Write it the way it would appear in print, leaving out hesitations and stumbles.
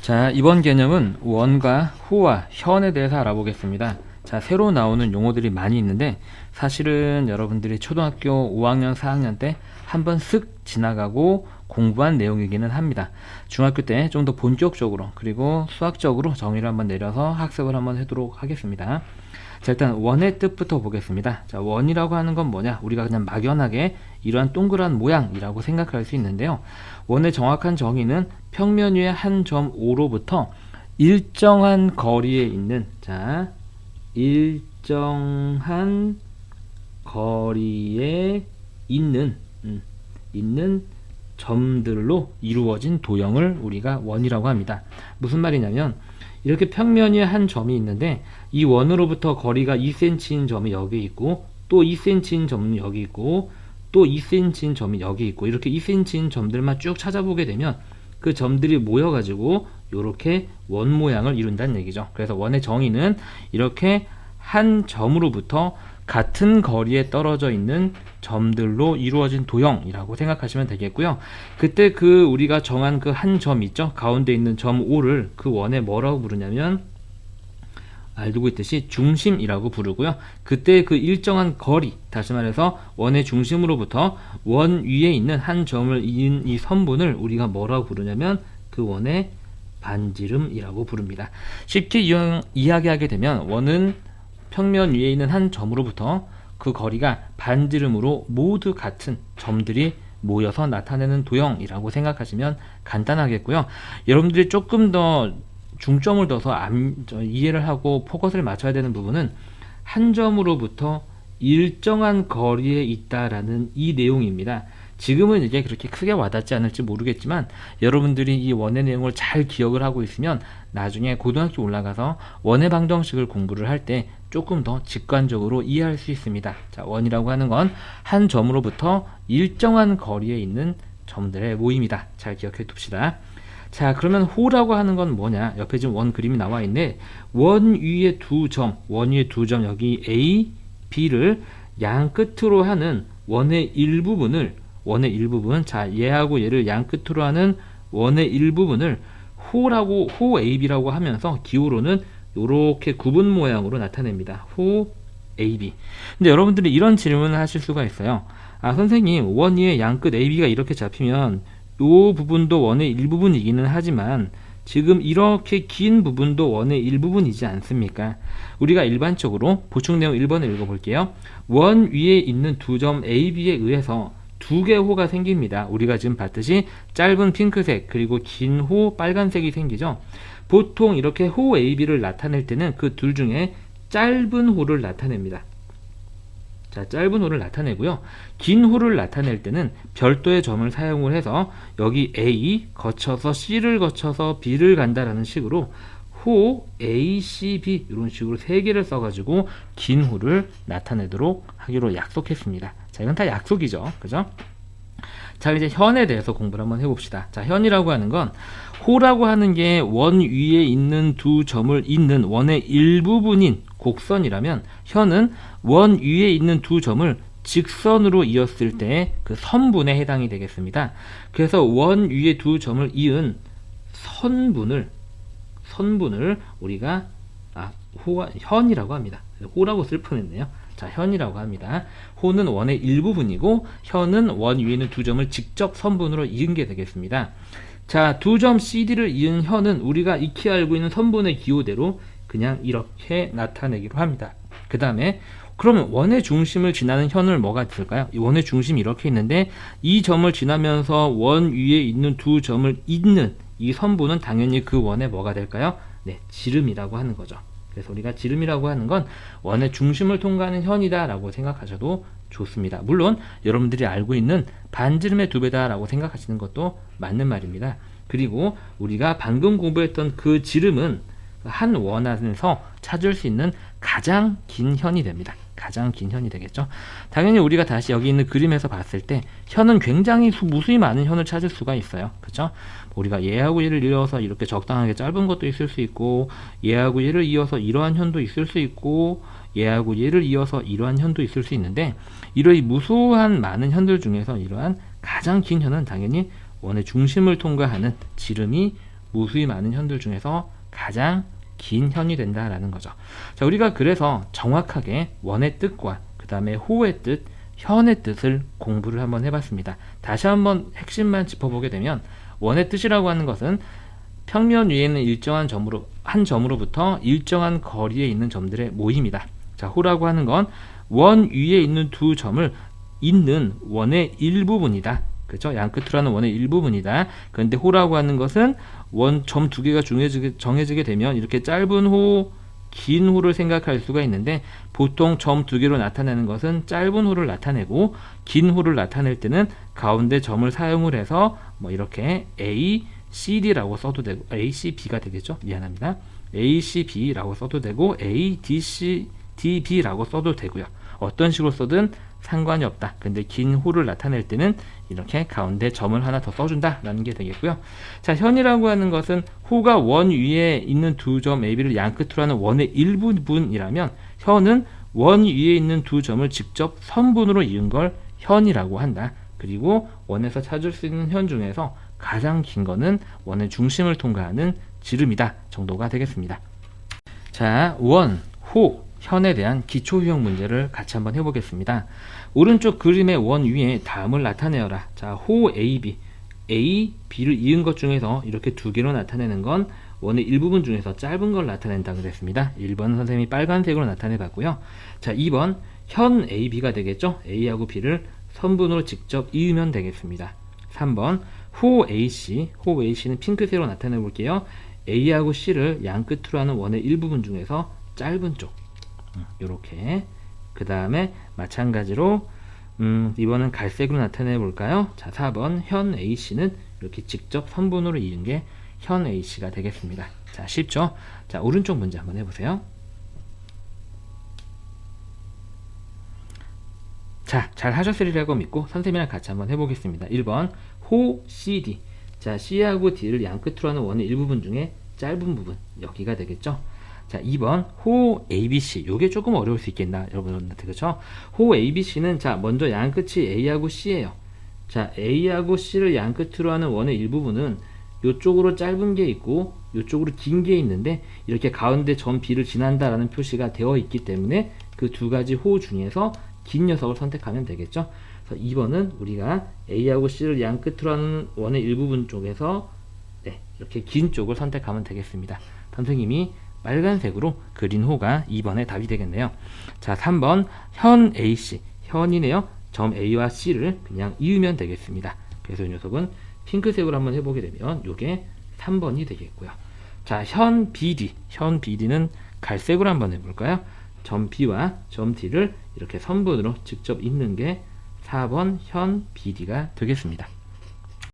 자, 이번 개념은 원과 호와 현에 대해서 알아보겠습니다. 자, 새로 나오는 용어들이 많이 있는데 사실은 여러분들이 초등학교 5학년, 4학년 때 한번 쓱 지나가고 공부한 내용이기는 합니다. 중학교 때 좀 더 본격적으로 그리고 수학적으로 정의를 한번 내려서 학습을 한번 하도록 하겠습니다. 자, 일단 원의 뜻부터 보겠습니다. 자, 원이라고 하는 건 뭐냐? 우리가 그냥 막연하게 이러한 동그란 모양이라고 생각할 수 있는데요. 원의 정확한 정의는 평면 위의 한 점 O로부터 일정한 거리에 있는, 자, 일정한 거리에 있는 점들로 이루어진 도형을 우리가 원이라고 합니다. 무슨 말이냐면 이렇게 평면 위에 한 점이 있는데 이 원으로부터 거리가 2cm인 점이 여기 있고 또 2cm인 점은 여기 있고 또 2cm인 점이 여기 있고 이렇게 2cm인 점들만 쭉 찾아보게 되면 그 점들이 모여가지고 이렇게 원 모양을 이룬다는 얘기죠. 그래서 원의 정의는 이렇게 한 점으로부터 같은 거리에 떨어져 있는 점들로 이루어진 도형이라고 생각하시면 되겠고요. 그때 그 우리가 정한 그 한 점 있죠? 가운데 있는 점 O를 그 원에 뭐라고 부르냐면 알고 있듯이 중심이라고 부르고요. 그때 그 일정한 거리, 다시 말해서 원의 중심으로부터 원 위에 있는 한 점을 이은 이 선분을 우리가 뭐라고 부르냐면 그 원의 반지름이라고 부릅니다. 쉽게 이야기하게 되면 원은 평면 위에 있는 한 점으로부터 그 거리가 반지름으로 모두 같은 점들이 모여서 나타내는 도형이라고 생각하시면 간단하겠고요. 여러분들이 조금 더 중점을 둬서 이해를 하고 포커스를 맞춰야 되는 부분은 한 점으로부터 일정한 거리에 있다라는 이 내용입니다. 지금은 이게 그렇게 크게 와닿지 않을지 모르겠지만 여러분들이 이 원의 내용을 잘 기억을 하고 있으면 나중에 고등학교 올라가서 원의 방정식을 공부를 할 때 조금 더 직관적으로 이해할 수 있습니다. 자, 원이라고 하는 건 한 점으로부터 일정한 거리에 있는 점들의 모임이다. 잘 기억해 둡시다. 자, 그러면 호라고 하는 건 뭐냐? 옆에 지금 원 그림이 나와 있는데 원 위에 두 점, 여기 A, B를 양 끝으로 하는 원의 일부분, 자, 얘하고 얘를 양 끝으로 하는 원의 일부분을 호 AB라고 하면서 기호로는 이렇게 구분 모양으로 나타냅니다. 호 AB. 근데 여러분들이 이런 질문을 하실 수가 있어요. 아, 선생님, 원 위에 양 끝 AB가 이렇게 잡히면 이 부분도 원의 일부분이기는 하지만 지금 이렇게 긴 부분도 원의 일부분이지 않습니까? 우리가 일반적으로 보충 내용 1번을 읽어볼게요. 원 위에 있는 두 점 AB에 의해서 두 개의 호가 생깁니다. 우리가 지금 봤듯이 짧은 핑크색 그리고 긴 호 빨간색이 생기죠. 보통 이렇게 호 AB를 나타낼 때는 그 둘 중에 짧은 호를 나타냅니다. 자, 짧은 호를 나타내고요. 긴 호를 나타낼 때는 별도의 점을 사용을 해서 여기 A 거쳐서 C를 거쳐서 B를 간다라는 식으로 호 A, C, B 이런 식으로 세 개를 써가지고 긴 호를 나타내도록 하기로 약속했습니다. 자, 이건 다 약속이죠. 그죠? 자, 이제 현에 대해서 공부를 한번 해봅시다. 자, 현이라고 하는 건 호라고 하는 게 원 위에 있는 두 점을 잇는 원의 일부분인 곡선이라면 현은 원 위에 있는 두 점을 직선으로 이었을 때 그 선분에 해당이 되겠습니다. 그래서 원 위에 두 점을 이은 선분을 우리가 현이라고 합니다. 호라고 쓸 뻔했네요. 자, 현이라고 합니다. 호는 원의 일부분이고 현은 원 위에 있는 두 점을 직접 선분으로 이은 게 되겠습니다. 자, 두 점 CD를 이은 현은 우리가 익히 알고 있는 선분의 기호대로 그냥 이렇게 나타내기로 합니다. 그 다음에 그러면 원의 중심을 지나는 현을 뭐가 있을까요? 원의 중심이 이렇게 있는데 이 점을 지나면서 원 위에 있는 두 점을 잇는 이 선분은 당연히 그 원의 뭐가 될까요? 네, 지름이라고 하는 거죠. 그래서 우리가 지름이라고 하는 건 원의 중심을 통과하는 현이다 라고 생각하셔도 좋습니다. 물론 여러분들이 알고 있는 반지름의 2배다 라고 생각하시는 것도 맞는 말입니다. 그리고 우리가 방금 공부했던 그 지름은 한 원 안에서 찾을 수 있는 가장 긴 현이 됩니다. 가장 긴 현이 되겠죠. 당연히 우리가 다시 여기 있는 그림에서 봤을 때 현은 굉장히 무수히 많은 현을 찾을 수가 있어요. 그렇죠? 우리가 얘하고 얘를 이어서 이렇게 적당하게 짧은 것도 있을 수 있고 얘하고 얘를 이어서 이러한 현도 있을 수 있고 얘하고 얘를 이어서 이러한 현도 있을 수 있는데 이러한 무수한 많은 현들 중에서 이러한 가장 긴 현은 당연히 원의 중심을 통과하는 지름이 무수히 많은 현들 중에서 가장 긴 현이 된다라는 거죠. 자, 우리가 그래서 정확하게 원의 뜻과 그 다음에 호의 뜻, 현의 뜻을 공부를 한번 해봤습니다. 다시 한번 핵심만 짚어보게 되면 원의 뜻이라고 하는 것은 평면 위에 있는 일정한 점으로 한 점으로부터 일정한 거리에 있는 점들의 모임이다. 자, 호라고 하는 건 원 위에 있는 두 점을 잇는 원의 일부분이다. 그렇죠? 양 끝으로 하는 원의 일부분이다. 그런데 호라고 하는 것은 원 점 두 개가 정해지게 되면 이렇게 짧은 호, 긴 호를 생각할 수가 있는데 보통 점 두 개로 나타내는 것은 짧은 호를 나타내고 긴 호를 나타낼 때는 가운데 점을 사용을 해서 뭐 이렇게 A, CD라고 써도 되고 ACB가 되겠죠? 미안합니다. ACB라고 써도 되고 ADC, DB라고 써도 되고요. 어떤 식으로 써든 상관이 없다. 근데 긴 호를 나타낼 때는 이렇게 가운데 점을 하나 더 써준다 라는 게 되겠고요. 자, 현이라고 하는 것은 호가 원 위에 있는 두 점 AB를 양끝으로 하는 원의 일부분이라면 현은 원 위에 있는 두 점을 직접 선분으로 이은 걸 현이라고 한다. 그리고 원에서 찾을 수 있는 현 중에서 가장 긴 거는 원의 중심을 통과하는 지름이다 정도가 되겠습니다. 자, 원, 호, 현에 대한 기초 유형 문제를 같이 한번 해보겠습니다. 오른쪽 그림의 원 위에 다음을 나타내어라. 자, 호 AB, A, B를 이은 것 중에서 이렇게 두 개로 나타내는 건 원의 일부분 중에서 짧은 걸 나타낸다 그랬습니다. 1번 선생님이 빨간색으로 나타내 봤고요. 자, 2번 현 AB가 되겠죠. A하고 B를 선분으로 직접 이으면 되겠습니다. 3번 호 AC, 호 AC는 핑크색으로 나타내 볼게요. A하고 C를 양끝으로 하는 원의 일부분 중에서 짧은 쪽 요렇게, 그 다음에 마찬가지로 이번은 갈색으로 나타내 볼까요? 자, 4번 현 AC는 이렇게 직접 선분으로 이은 게 현 AC가 되겠습니다. 자, 쉽죠? 자, 오른쪽 문제 한번 해보세요. 자, 잘 하셨으리라고 믿고 선생님이랑 같이 한번 해보겠습니다. 1번 호 CD. 자, C하고 D를 양끝으로 하는 원의 일부분 중에 짧은 부분, 여기가 되겠죠? 자, 2번 호 ABC. 요게 조금 어려울 수 있겠나 여러분한테, 그렇죠? 호 ABC는 자, 먼저 양끝이 A하고 C예요. 자, A하고 C를 양끝으로 하는 원의 일부분은 요쪽으로 짧은 게 있고 요쪽으로 긴 게 있는데 이렇게 가운데 점 B를 지난다라는 표시가 되어 있기 때문에 그 두 가지 호 중에서 긴 녀석을 선택하면 되겠죠. 그래서 2번은 우리가 A하고 C를 양끝으로 하는 원의 일부분 쪽에서 이렇게 긴 쪽을 선택하면 되겠습니다. 선생님이 빨간색으로 그린 호가 2번의 답이 되겠네요. 자, 3번 현 AC, 현이네요. 점 A와 C를 그냥 이으면 되겠습니다. 그래서 이 녀석은 핑크색으로 한번 해보게 되면 이게 3번이 되겠고요. 자, 현 BD, 현 BD는 갈색으로 한번 해볼까요? 점 B와 점 D를 이렇게 선분으로 직접 잇는 게 4번 현 BD가 되겠습니다.